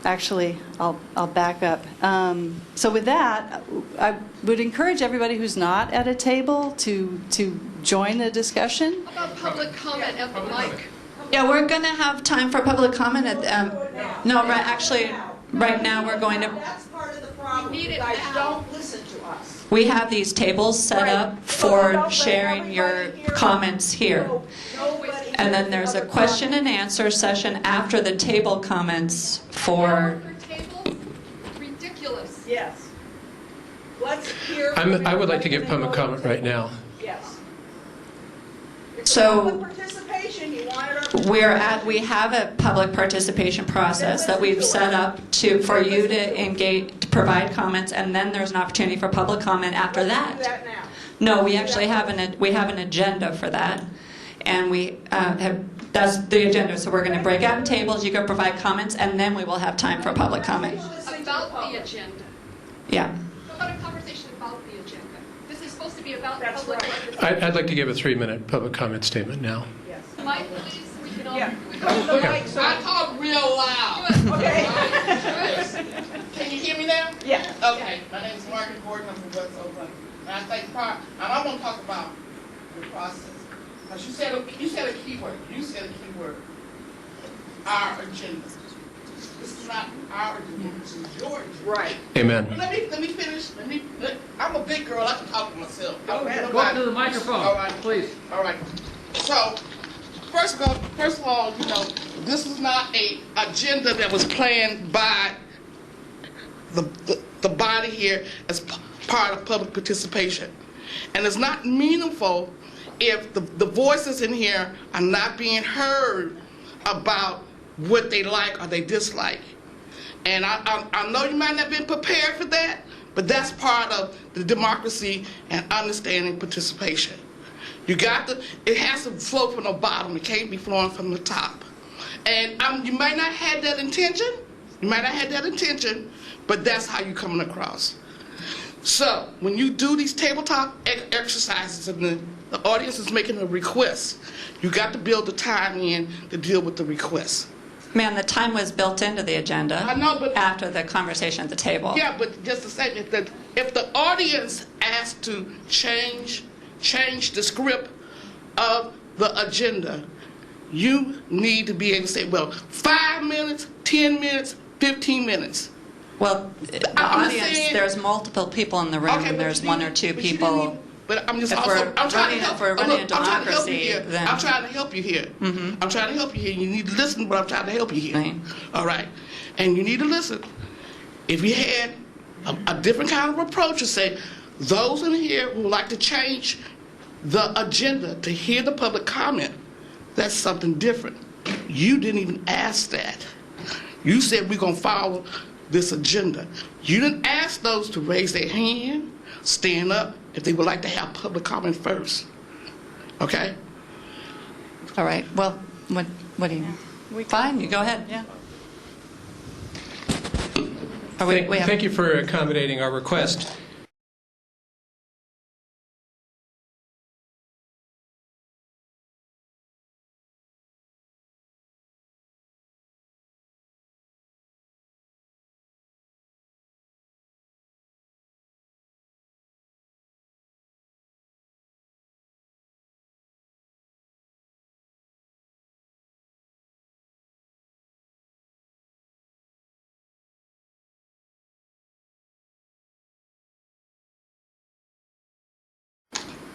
Actually, I'll back up. So with that, I would encourage everybody who's not at a table to join the discussion. How about public comment at the mic? Yeah, we're going to have time for public comment at no, right, actually, right now we're going to. That's part of the problem. You need You it guys now. don't listen to us. We have these tables set up for sharing your comments here. Nobody And then there's a question and answer session after the table comments for. Table? Ridiculous. Yes. Let's hear. I would like to give public comment right now. Yes. So Public participation, you wanted our. we have a public participation process that we've set up for you to engage, to provide comments, and then there's an opportunity for public comment after Do that. that now. No, we actually have an agenda for that, and that's the agenda. So we're going to break out in tables. You can provide comments, and then we will have time for public comment. About the agenda. Yeah. How about a conversation about the agenda? This is supposed to be about That's public right. participation. I'd like to give a 3-minute public comment statement now. Yes. Mike, please, we can all. Yeah. Come to the Okay. mic, so. I talk real loud. Okay. Can you hear me now? Yeah. Okay. My name is Margaret Gordon. I'm from West Oakland. And I think and I want to talk about the process. Because you said a keyword. You said a keyword. Our agenda. This is not our agenda. This is your agenda. Right. Amen. Let me finish. I'm a big girl. I can talk to myself. Go ahead. Go up to the microphone, All right. please. All right. So, first of all, you know, this is not a agenda that was planned by the body here as part of public participation. And it's not meaningful if the voices in here are not being heard about what they like or they dislike. And I know you might not have been prepared for that, but that's part of the democracy and understanding participation. It has to flow from the bottom. It can't be flowing from the top. And you might not have that intention. But that's how you're coming across. So when you do these tabletop exercises and the audience is making a request, you got to build the time in to deal with the request. Man, the time was built into the agenda. I know, but after the conversation at the table. yeah, but just to say that if the audience asks to change the script of the agenda, you need to be able to say, well, 5 minutes, 10 minutes, 15 minutes. Well, the I'm audience, saying- there's multiple people in the room, Okay, and but there's you one need- or two but you people. need- But I'm just If also, we're I'm trying to help. if we're oh, running look, a I'm trying to help you democracy, here. then- I'm trying to help you here. I'm trying to help you here. You need to listen, but I'm trying to help you here. Right. All right, and you need to listen. If you had a different kind of approach, to say those in here who would like to change the agenda to hear the public comment, that's something different. You didn't even ask that. You said we're gonna follow this agenda. You didn't ask those to raise their hand, stand up, if they would like to have public comment first. Okay? All right. Well, what do you? Fine. You go ahead. Yeah. Thank you for accommodating our request.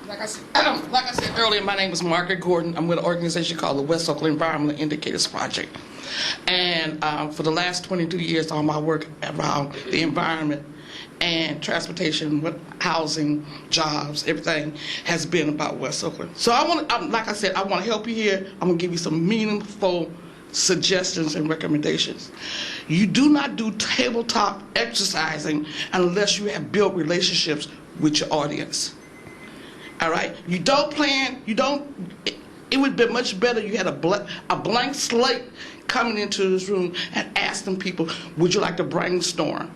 Like I said earlier, my name is Margaret Gordon. I'm with an organization called the West Oakland Environmental Indicators Project. And for the last 22 years, all my work around the environment and transportation, housing, jobs, everything has been about West Oakland. So like I said, I want to help you here. I'm going to give you some meaningful suggestions and recommendations. You do not do tabletop exercising unless you have built relationships with your audience. All right? It would be much better you had a blank slate coming into this room and asking people, would you like to brainstorm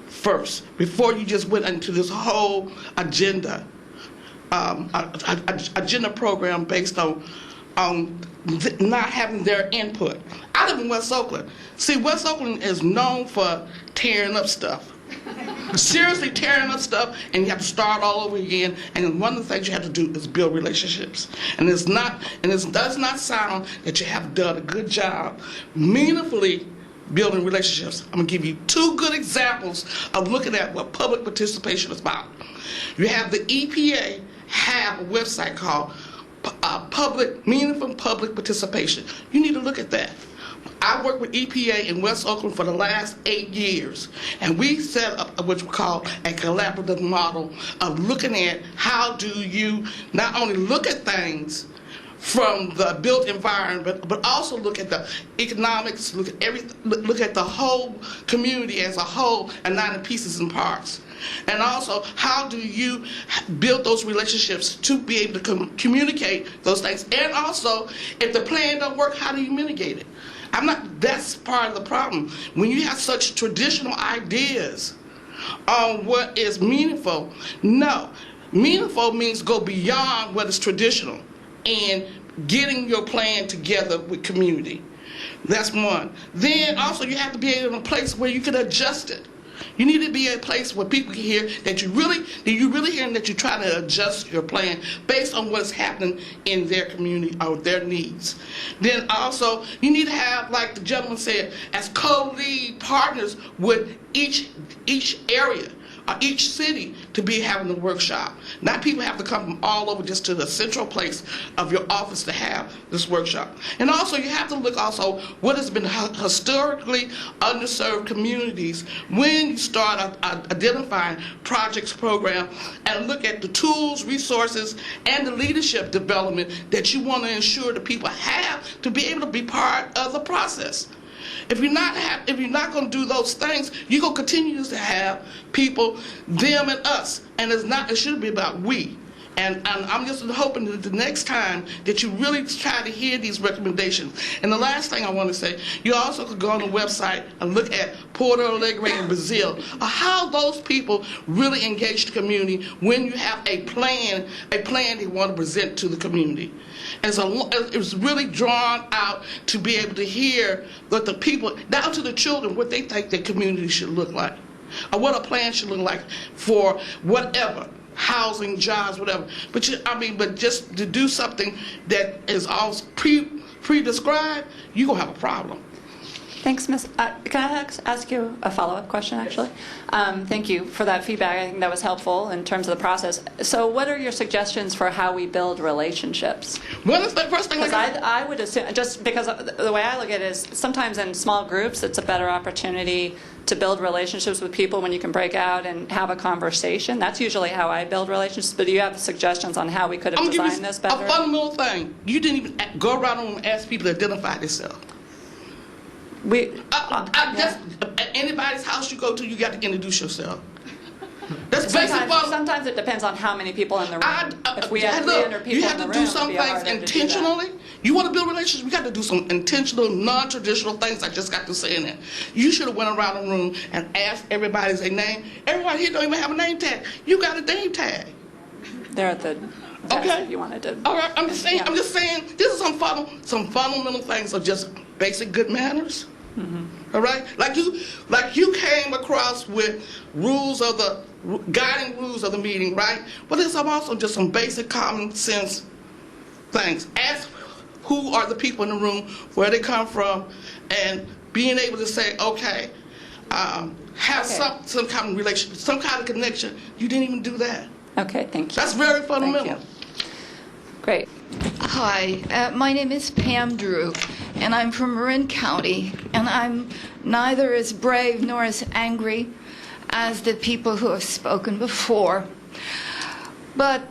first, before you just went into this whole agenda program based on not having their input. I live in West Oakland. See, West Oakland is known for tearing up stuff. Seriously tearing up stuff, and you have to start all over again. And one of the things you have to do is build relationships. And it does not sound that you have done a good job meaningfully building relationships. I'm going to give you 2 good examples of looking at what public participation is about. You have the EPA have a website called Meaningful Public Participation. You need to look at that. I worked with EPA in West Oakland for the last 8 years, and we set up what we call a collaborative model of looking at how do you not only look at things from the built environment, but also look at the economics, look at everything, look at the whole community as a whole, and not in pieces and parts. And also, how do you build those relationships to be able to communicate those things? And also, if the plan don't work, how do you mitigate it? That's part of the problem. When you have such traditional ideas on what is meaningful, no. Meaningful means go beyond what is traditional and getting your plan together with community. That's one. Then also you have to be in a place where you can adjust it. You need to be a place where people can hear that you really hear that you try to adjust your plan based on what's happening in their community or their needs. Then also you need to have, like the gentleman said, as co-lead partners with each area or each city to be having the workshop. Not people have to come from all over just to the central place of your office to have this workshop. And also you have to look also what has been historically underserved communities when you start identifying projects, program, and look at the tools, resources, and the leadership development that you want to ensure that people have to be able to be part of the process. If you're not going to do those things, you're going to continue to have people, them and us, and it should be about we. And I'm just hoping that the next time that you really try to hear these recommendations. And the last thing I want to say, you also could go on the website and look at Porto Alegre in Brazil, how those people really engage the community when you have a plan they want to present to the community. And so it was really drawn out to be able to hear what the people, down to the children, what they think their community should look like, or what a plan should look like for whatever. Housing, jobs, whatever. But just to do something that is all pre-described, you're going to have a problem. Thanks, Miss. Can I ask you a follow-up question, actually? Thank you for that feedback. I think that was helpful in terms of the process. So what are your suggestions for how we build relationships? Well, that's the first thing. Because I would assume, just because the way I look at it is sometimes in small groups, it's a better opportunity to build relationships with people when you can break out and have a conversation. That's usually how I build relationships. But do you have suggestions on how we could have designed this better? A fundamental thing. You didn't even go around and ask people to identify themselves. Just anybody's house you go to, you got to introduce yourself. That's basic. Sometimes it depends on how many people in the room. If we have 300 people in the room, you have to do some things intentionally. You want to build relationships, we got to do some intentional, non-traditional things. I just got to saying that. You should have went around the room and asked everybody their name. Everybody here don't even have a name tag. You got a name tag. They're at the desk if you wanted to. All right, I'm just saying. This is some fundamental things of just basic good manners. Mm-hmm. All right, like you came across with guiding rules of the meeting, right? But there's also just some basic common sense things. Ask who are the people in the room, where they come from, and being able to say, okay, have some kind of relationship, some kind of connection. You didn't even do that. Okay, thank you. That's very fundamental. Great. Hi, my name is Pam Drew, and I'm from Marin County, and I'm neither as brave nor as angry as the people who have spoken before. But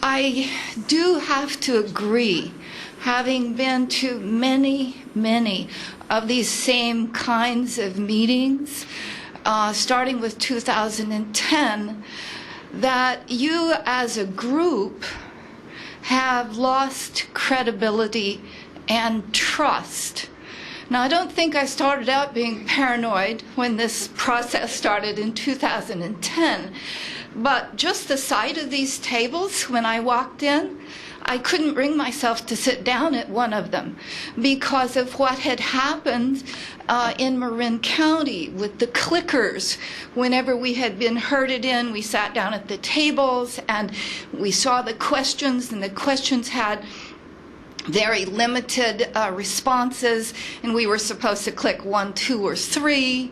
I do have to agree, having been to many, many of these same kinds of meetings, starting with 2010, that you as a group have lost credibility and trust. Now, I don't think I started out being paranoid when this process started in 2010, but just the sight of these tables when I walked in, I couldn't bring myself to sit down at one of them because of what had happened in Marin County with the clickers. Whenever we had been herded in, we sat down at the tables and we saw the questions, and the questions had very limited responses, and we were supposed to click 1, 2, or 3.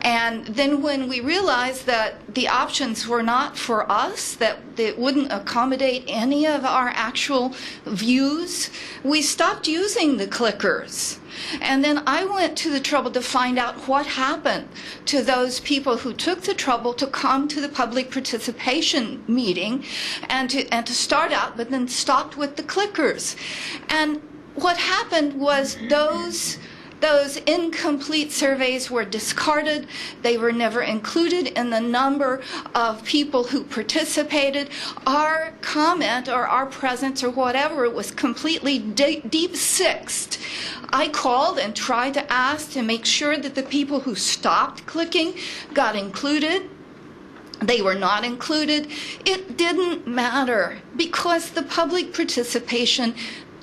And then when we realized that the options were not for us, that it wouldn't accommodate any of our actual views, we stopped using the clickers. And then I went to the trouble to find out what happened to those people who took the trouble to come to the public participation meeting and to start out, but then stopped with the clickers. And what happened was those incomplete surveys were discarded. They were never included in the number of people who participated. Our comment or our presence or whatever was completely deep-sixed. I called and tried to ask to make sure that the people who stopped clicking got included. They were not included. It didn't matter because the public participation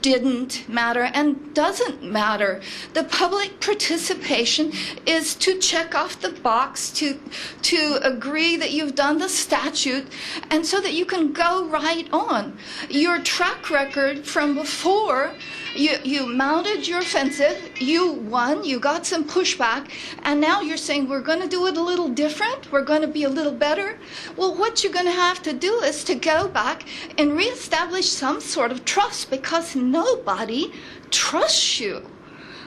didn't matter and doesn't matter. The public participation is to check off the box, to agree that you've done the statute, and so that you can go right on. Your track record from before, you mounted your offensive, you won, you got some pushback, and now you're saying we're going to do it a little different, we're going to be a little better. Well, what you're going to have to do is to go back and reestablish some sort of trust, because nobody trusts you.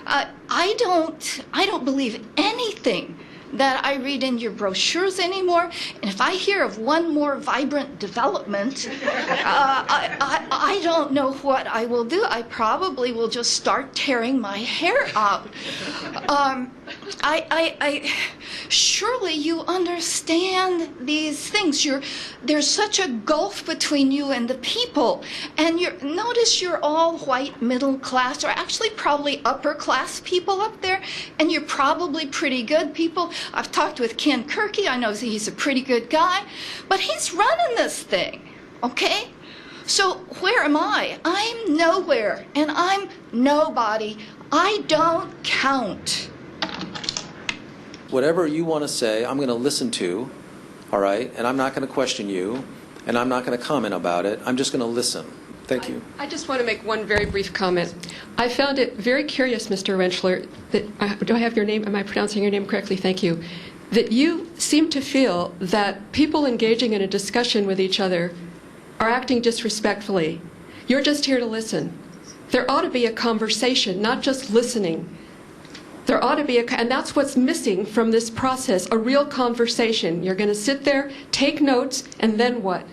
I don't believe anything that I read in your brochures anymore. And if I hear of one more vibrant development, I don't know what I will do. I probably will just start tearing my hair out. Surely you understand these things. There's such a gulf between you and the people. And notice you're all white middle class, or actually probably upper class people up there, and you're probably pretty good people. I've talked with Ken Kirky. I know he's a pretty good guy, but he's running this thing, okay? So where am I? I'm nowhere, and I'm nobody. I don't count. Whatever you want to say, I'm going to listen to, all right? And I'm not going to question you, and I'm not going to comment about it. I'm just going to listen. Thank you. I just want to make one very brief comment. I found it very curious, Mr. Rentschler, that, do I have your name? Am I pronouncing your name correctly? Thank you. That you seem to feel that people engaging in a discussion with each other are acting disrespectfully. You're just here to listen. There ought to be a conversation, not just listening. There ought to be and that's what's missing from this process, a real conversation. You're going to sit there, take notes, and then what?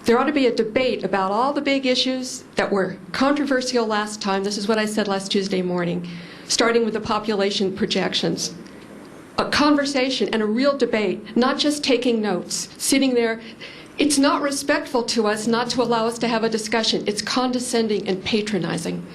There ought to be a debate about all the big issues that were controversial last time. This is what I said last Tuesday morning, starting with the population projections. A conversation and a real debate, not just taking notes, sitting there. It's not respectful to us not to allow us to have a discussion. It's condescending and patronizing.